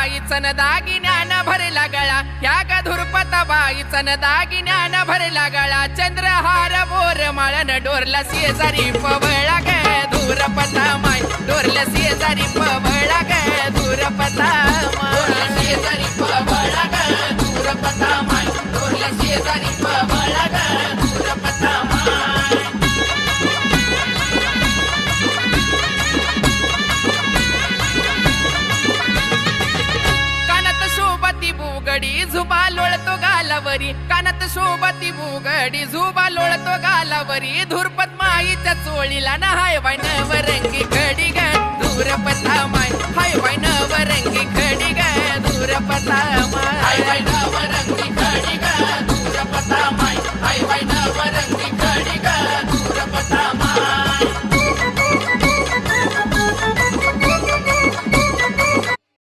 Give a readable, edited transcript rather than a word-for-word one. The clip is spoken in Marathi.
बाईचा न दागिन्यानं भरला गळा, ह्या ग धुरपता बाईचा न दागिन्यानं भरला गळा. चंद्रहार बोर माळन डोरला शेजारी पवळा ग धुरपता माय, डोरला शेजारी पवळा ग धुरपता माय, शेजारी पवळा ग धुरपता माय, डोरला शेजारी पवळा ग धुरपता माय. शोभती बुगडी झुबा लोळतो गालावरी, कानात शोभती बुगडी झुबा लोळतो गालावरी. धुरपत माईच्या चोळीला ना हाय बाय नवरंगी खडी ग धुरपता माय, हाय बाय नवरंगी खडी ग धुरपता माय.